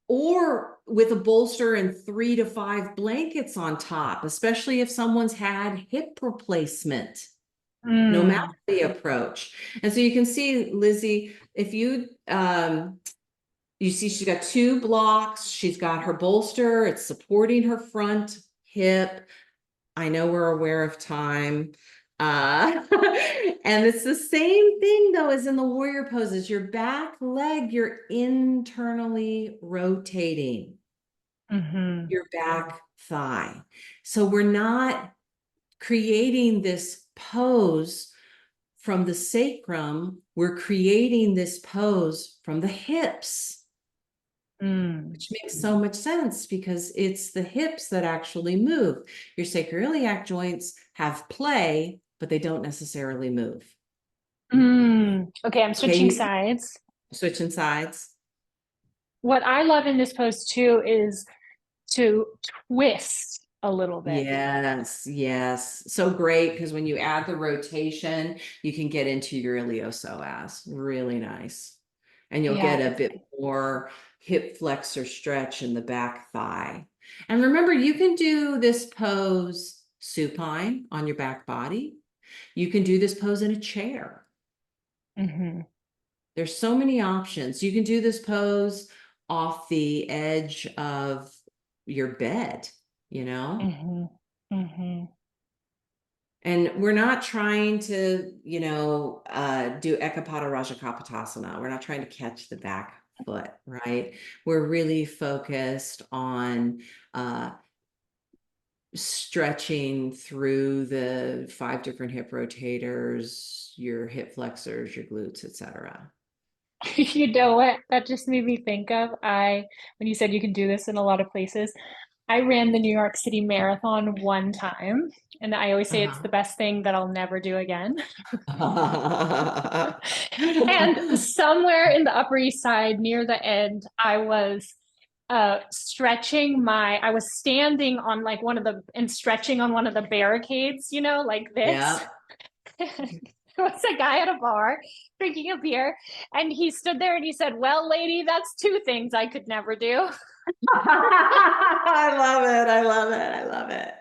or with a bolster and 3 to 5 blankets on top, especially if someone's had hip replacement, no matter Mm. the approach. And so you can see, Lizzie, if you see she's got 2 blocks, she's got her bolster, it's supporting her front hip. I know we're aware of time. And it's the same thing though as in the warrior poses. Your back leg, you're internally rotating Hmm. your back thigh. So we're not creating this pose from the sacrum, we're creating this pose from the hips, Mm. which makes so much sense because it's the hips that actually move. Your sacroiliac joints have play, but they don't necessarily move. Mm. Okay, I'm Okay, switching sides. switching sides. What I love in this pose too is to twist a little bit. Yes, yes. So great because when you add the rotation, you can get into your iliopsoas. Really nice. And you'll Yeah. get a bit more hip flexor stretch in the back thigh. And remember, you can do this pose supine on your back body. You can do this pose in a chair. Hmm. There's so many options. You can do this pose off the edge of your bed, you know? Hmm. Hmm. And we're not trying to, do Ekapada Rajakapatasana. We're not trying to catch the back foot, right? We're really focused on stretching through the 5 different hip rotators, your hip flexors, your glutes, etc. You know what? That just made me think of when you said you can do this in a lot of places, I ran the New York City Marathon one time, and I always say it's the Uh-huh. best thing that I'll never do again. And somewhere in the Upper East Side near the end, I was I was standing on like one of the and stretching on one of the barricades, like this. Yeah. There was a guy at a bar drinking a beer, and he stood there and he said, "Well, lady, that's 2 things I could never do." I love it. I love it. I love it.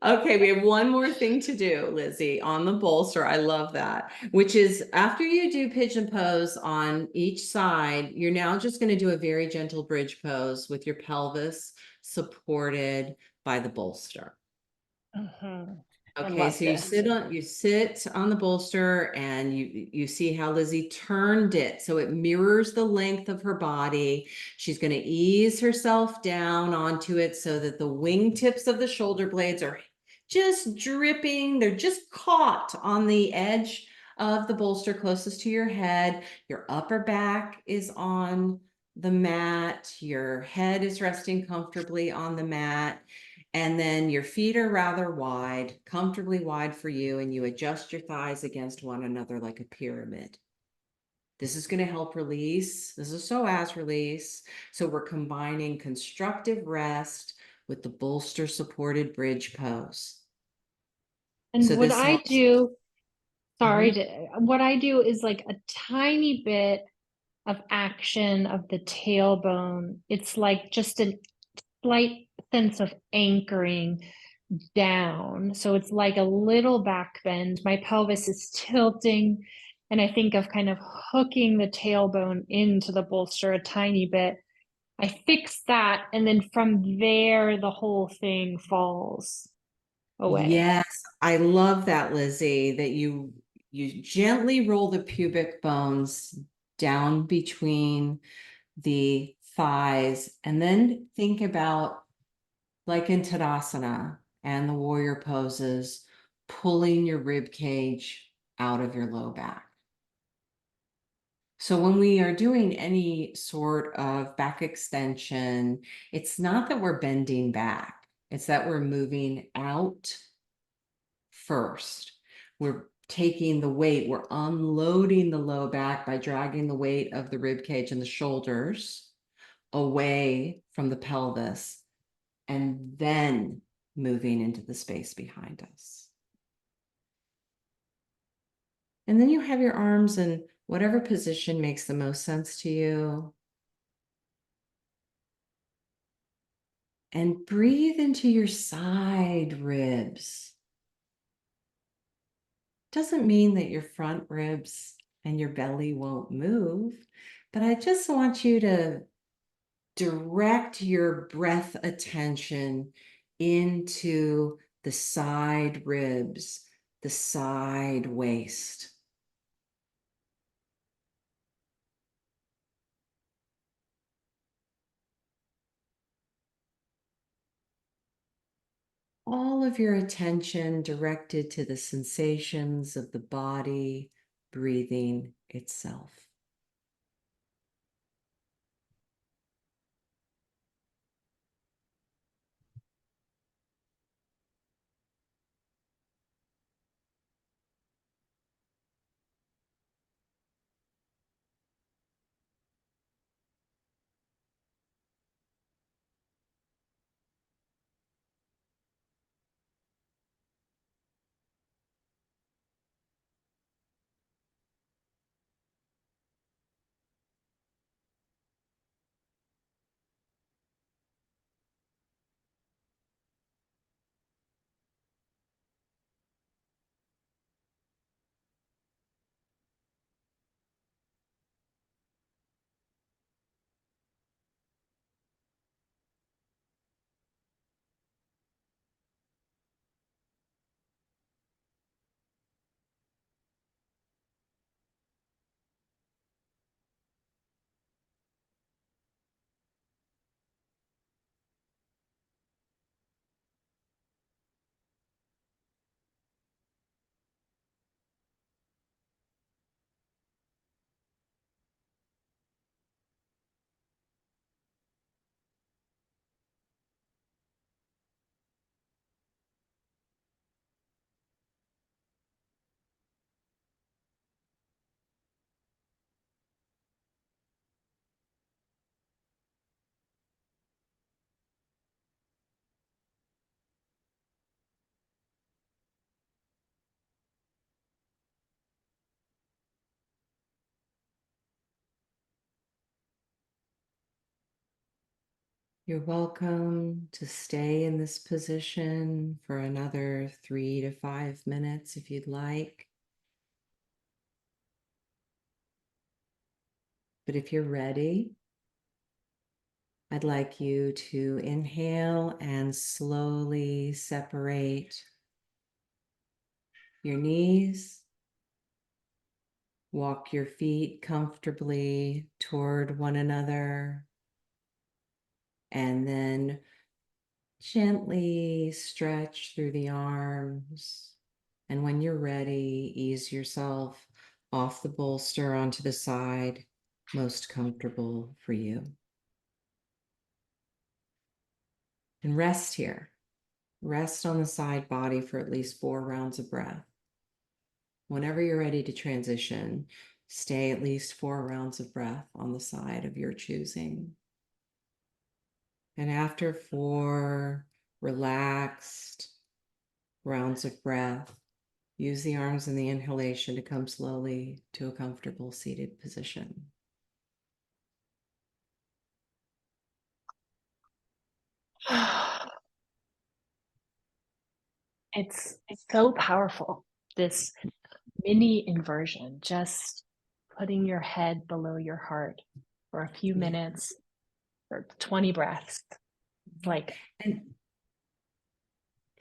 Okay, we have one more thing to do, Lizzie, on the bolster. I love that, which is after you do pigeon pose on each side, you're now just going to do a very gentle bridge pose with your pelvis supported by the bolster. Mhm. I Okay, love so this. you sit on the bolster and you see how Lizzie turned it so it mirrors the length of her body. She's going to ease herself down onto it so that the wingtips of the shoulder blades are just dripping. They're just caught on the edge of the bolster closest to your head. Your upper back is on the mat. Your head is resting comfortably on the mat. And then your feet are rather wide, comfortably wide for you, and you adjust your thighs against one another like a pyramid. This is going to help release. This is psoas release. So we're combining constructive rest with the bolster supported bridge pose. And So this helps. Mhm. what I do is like a tiny bit of action of the tailbone. It's like just a slight sense of anchoring down. So it's like a little back bend. My pelvis is tilting, and I think of kind of hooking the tailbone into the bolster a tiny bit. I fix that, and then from there, the whole thing falls away. Yes, I love that, Lizzie, that you gently roll the pubic bones down between the thighs and then think about like in Tadasana and the warrior poses, pulling your rib cage out of your low back. So when we are doing any sort of back extension, it's not that we're bending back, it's that we're moving out first. We're taking the weight, we're unloading the low back by dragging the weight of the rib cage and the shoulders away from the pelvis, and then moving into the space behind us. And then you have your arms in whatever position makes the most sense to you. And breathe into your side ribs. Doesn't mean that your front ribs and your belly won't move, but I just want you to direct your breath attention into the side ribs, the side waist. All of your attention directed to the sensations of the body breathing itself. You're welcome to stay in this position for another 3 to 5 minutes if you'd like. But if you're ready, I'd like you to inhale and slowly separate your knees. Walk your feet comfortably toward one another, and then gently stretch through the arms. And when you're ready, ease yourself off the bolster onto the side most comfortable for you. And rest here. Rest on the side body for at least 4 rounds of breath. Whenever you're ready to transition, stay at least 4 rounds of breath on the side of your choosing. And after 4 relaxed rounds of breath, use the arms in the inhalation to come slowly to a comfortable seated position. It's so powerful, this mini inversion, just putting your head below your heart for a few Yeah. minutes or 20 breaths. Like, And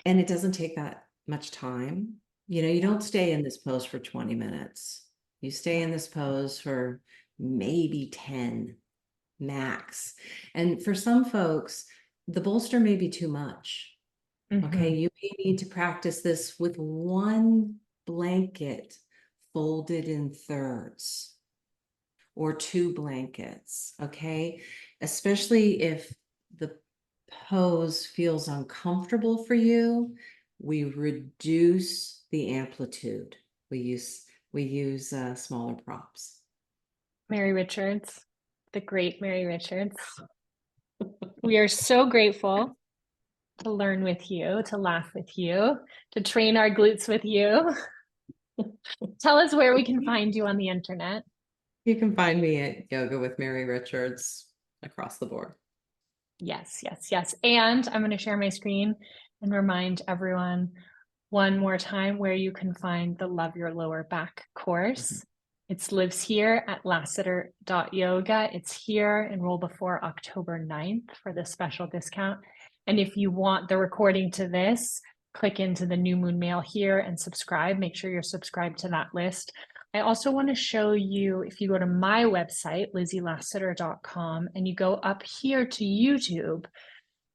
it doesn't take that much time. You don't stay in this pose for 20 minutes. You stay in this pose for maybe 10 max. And for some folks, the bolster may be too much. Okay, you may need to practice this with one blanket folded in thirds or 2 blankets, okay? Especially if the pose feels uncomfortable for you, we reduce the amplitude. we use smaller props. Mary Richards, the great Mary Richards. We are so grateful to learn with you, to laugh with you, to train our glutes with you. Tell us where we can find you on the internet. You can find me at Yoga with Mary Richards across the board. Yes, yes, yes. And I'm going to share my screen and remind everyone one more time where you can find the Love Your Lower Back course. It lives here at lassiter.yoga. It's here. Enroll before October 9th for the special discount. And if you want the recording to this, click into the New Moon Mail here and subscribe. Make sure you're subscribed to that list. I also want to show you, if you go to my website, LizzieLassiter.com, and you go up here to YouTube,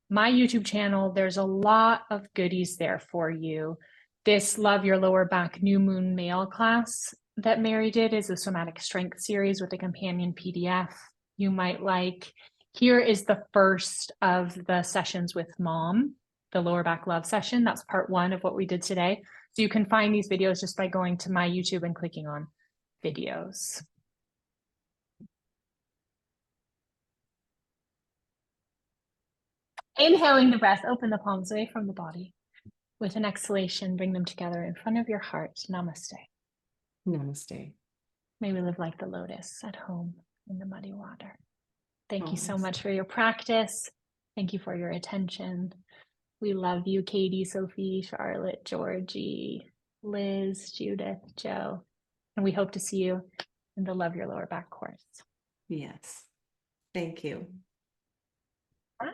my YouTube channel, there's a lot of goodies there for you. This Love Your Lower Back New Moon Mail class that Mary did is a somatic strength series with a companion PDF you might like. Here is the first of the sessions with mom, the lower back love session. That's part one of what we did today. So you can find these videos just by going to my YouTube and clicking on videos. Inhaling the breath, open the palms away from the body. With an exhalation, bring them together in front of your heart. Namaste. Namaste. May we live like the lotus at home in the muddy water. Thank you so Always. much for your practice. Thank you for your attention. We love you, Katie, Sophie, Charlotte, Georgie, Liz, Judith, Joe. And we hope to see you in the Love Your Lower Back course. Yes. Thank you. Bye.